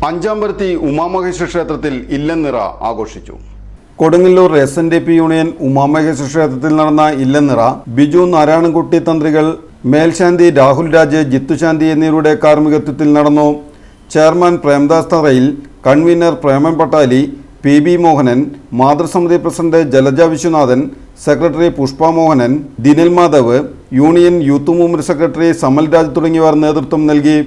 അഞ്ചാമ്പരത്തി ഉമാമഹേശ്വര ക്ഷേത്രത്തിൽ ഇല്ലനിറ ആഘോഷിച്ചു. Kodungallur SNDP union Umamaheshwara ക്ഷേത്രത്തിൽ നടന്ന ഇല്ലനിറ ബിജു നാരായണൻകുട്ടി തന്ത്രികൾ മേൽശാന്തി രാഹുൽ രാജ്, ജിത്തുശാന്തി എന്നിവരുടെ കാർമ്മികത്വത്തിൽ നടന്നു. Chairman Premdas Tharayil, convener Preman Pattali, PB Mohanan, മാതൃസമിതി president Jalaja Viswanathan, secretary Pushpa Mohanan, Dinil Madhav, union youth movement secretary Samal Raj തുടങ്ങിയവർ നേതൃത്വം നൽകി.